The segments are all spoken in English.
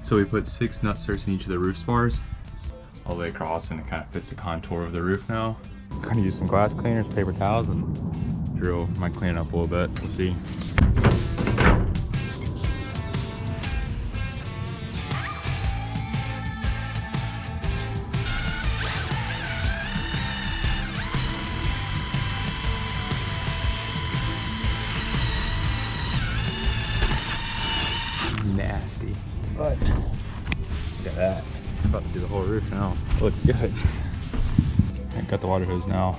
So we put 6 nut certs in each of the roof spars all the way across, and it kind of fits the contour of the roof now. Kind of use some glass cleaners, paper towels, and drill. Might clean it up a little bit. We'll see. Nasty, but look at that. I'm about to do the whole roof now. Looks good. I got the water hose now.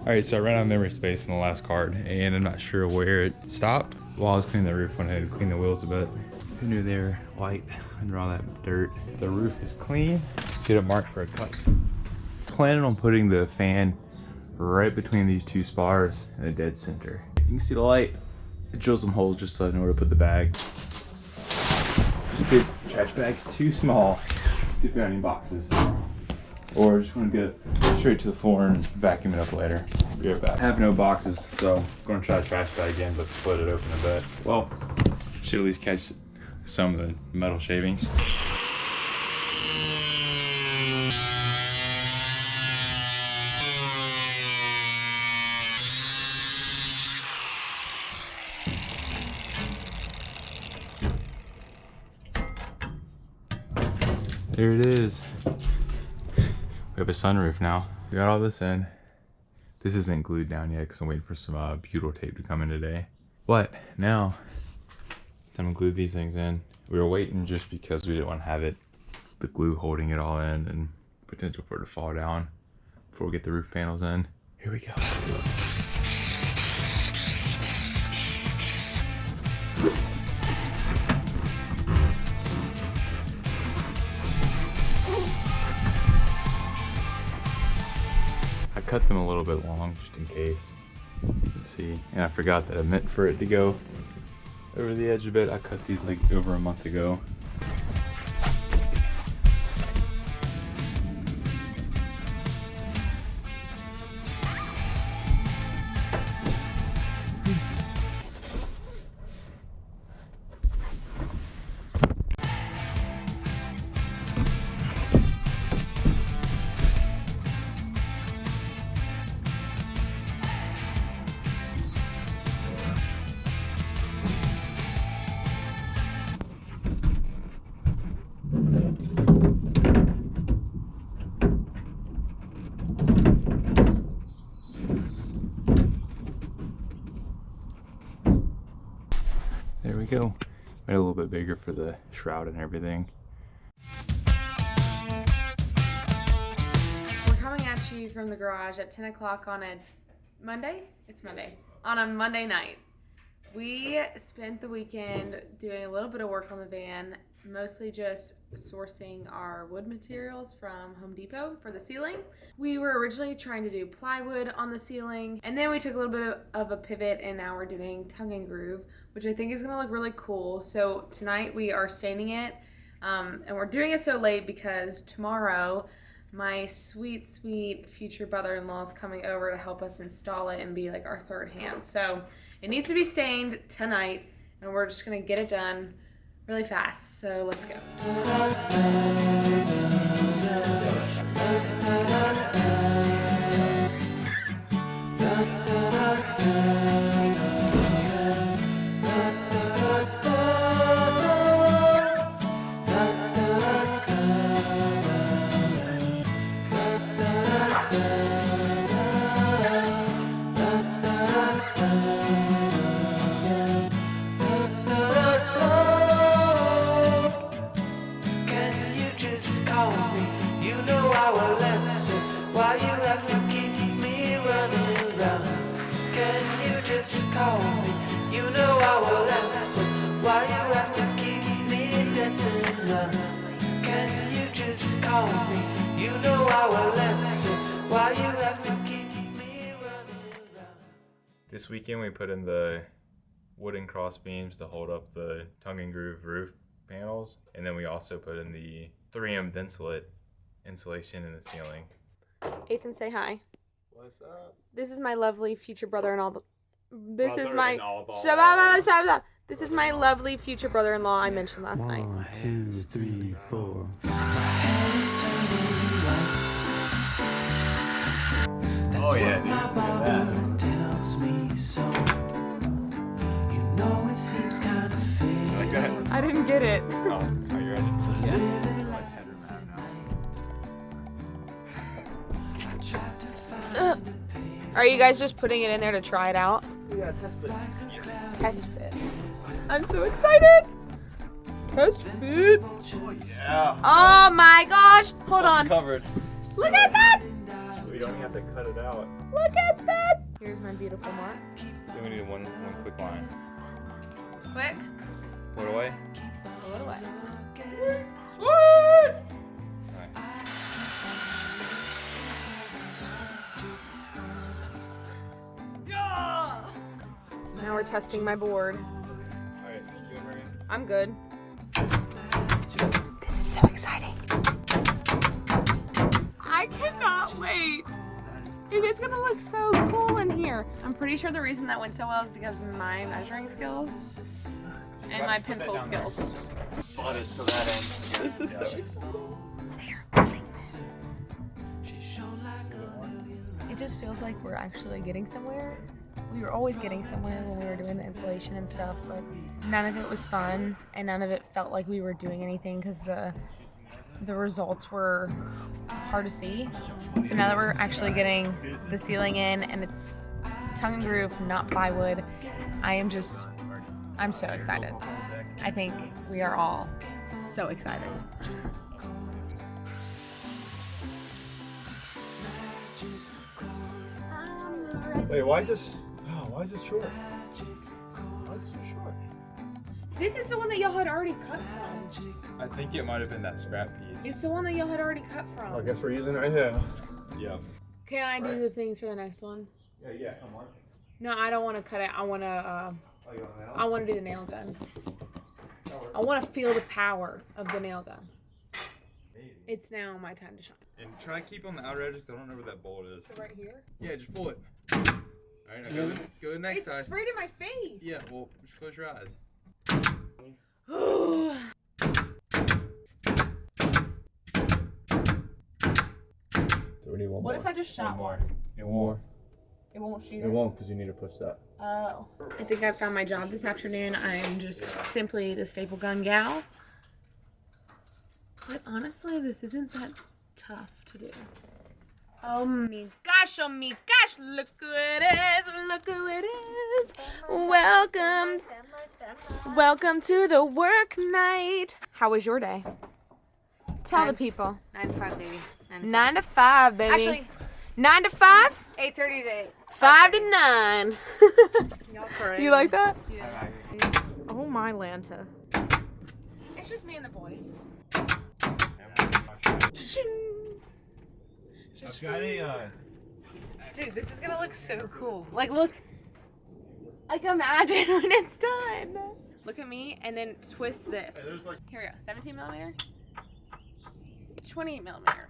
All right, so I ran out of memory space in the last card, and I'm not sure where it stopped. While I was cleaning the roof, went ahead and cleaned the wheels a bit. Who knew they were white under all that dirt? The roof is clean. Get it marked for a cut. Planning on putting the fan right between these 2 spars in the dead center. You can see the light. It drills some holes just so I know where to put the bag. Big trash bag's too small. Let's see if we got any boxes. Or just want to get it straight to the floor and vacuum it up later. Be right back. I have no boxes, so I'm going to try the trash bag again, but split it open a bit. Well, should at least catch some of the metal shavings. There it is. We have a sunroof now. We got all this in. This isn't glued down yet because I'm waiting for some butyl tape to come in today. But now, time to glue these things in. We were waiting just because we didn't want to have the glue holding it all in and potential for it to fall down before we get the roof panels in. Here we go. I cut them a little bit long just in case, as you can see. And I forgot that I meant for it to go over the edge a bit. I cut these like over a month ago. There we go. Made it a little bit bigger for the shroud and everything. We're coming at you from the garage at 10 o'clock on a Monday? It's Monday. On a Monday night. We spent the weekend doing a little bit of work on the van, mostly just sourcing our wood materials from Home Depot for the ceiling. We were originally trying to do plywood on the ceiling, and then we took a little bit of a pivot, and now we're doing tongue and groove, which I think is gonna look really cool. So tonight we are staining it, and we're doing it so late because tomorrow my sweet, sweet future brother-in-law is coming over to help us install it and be like our third hand. So it needs to be stained tonight, and we're just gonna get it done really fast. So let's go. This weekend we put in the wooden cross beams to hold up the tongue and groove roof panels, and then we also put in the 3M Densolite insulation in the ceiling. Ethan, say hi. What's up? This is my lovely future brother-in-law. This is my This is my lovely future brother-in-law I mentioned last night. 1, 2, 3, 4. Oh yeah, dude. Look at that. Like that. I didn't get it. Oh, are you ready? Yeah. Are you guys just putting it in there to try it out? Yeah, test fit. Test fit. I'm so excited. Test fit. Yeah. Oh my gosh. Hold on. Covered. Look at that. We don't have to cut it out. Look at that. Here's my beautiful mark. Then we need one quick line. Quick. Put it away. Pull it away. Sweet. Nice. Now we're testing my board. Alright, you and Marie. I'm good. This is so exciting. I cannot wait. It is gonna look so cool in here. I'm pretty sure the reason that went so well is because of my measuring skills and my pencil skills. Bought it to that end. This is so exciting. It just feels like we're actually getting somewhere. We were always getting somewhere when we were doing the installation and stuff, but none of it was fun and none of it felt like we were doing anything because the results were hard to see. So now that we're actually getting the ceiling in and it's tongue and groove, not plywood, I'm so excited. I think we are all so excited. Wait, why is this short? Why is this so short? This is the one that y'all had already cut from. I think it might have been that scrap piece. It's the one that y'all had already cut from. I guess we're using it right here. Yeah. Can I do the things for the next one? Yeah, come on. No, I don't want to cut it. I want to. Oh, you want to I want to do the nail gun. I want to feel the power of the nail gun. Maybe. It's now my time to shine. And try to keep on the outer edge because I don't know where that bolt is. So right here. Yeah, just pull it. Alright, now go to the next It's side. sprayed in my face. Yeah, well, just close your eyes. What if I just shot more? It won't. It won't shoot It won't because you need to push that. Oh. I think I found my job this afternoon. I'm just simply the staple gun gal. But honestly, this isn't that tough to do. Oh my gosh, look who it is, look who it is. Welcome to the work night. How was your day? Tell the people. 9 to 5, baby. 9 to 5, baby. Actually, 9 to 5? 8:30 to 8. 5 to 9. Y'all crazy. You like that? Yeah. Oh my Lanta. It's just me and the boys. I've got a, Dude, this is gonna look so cool. Like, look. Like, imagine when it's done. Look at me and then twist this. Here we go. 17 millimeter. 28 millimeter.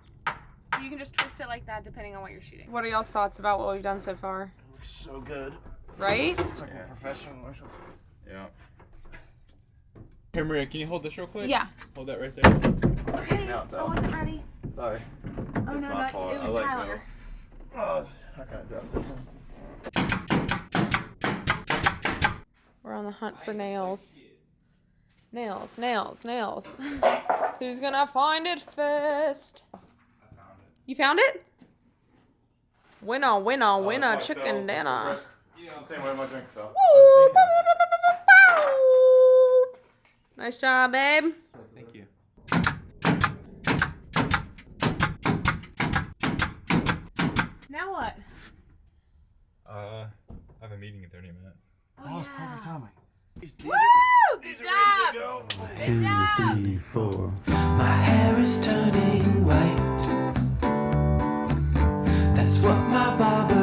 So you can just twist it like that depending on what you're shooting. What are y'all's thoughts about what we've done so far? Looks so good. Right? It's like a professional. yeah. Here, Maria, can you hold this real quick? Yeah. Hold that right there. Okay, Now it's I up. wasn't ready. Sorry. Oh It's no, my fault. it was I let Tyler. Oh, I gotta drop this one. We're on the hunt for nails. Nails. Who's gonna find it first? You found it? Winner, chicken dinner. Yeah. Same way my drink fell. Nice job, babe. Thank you. Now what? I have a meeting in 30 minutes. Oh, it's perfect timing. Woo! Good job. 2, 3, 4. My hair is turning white. That's what my barber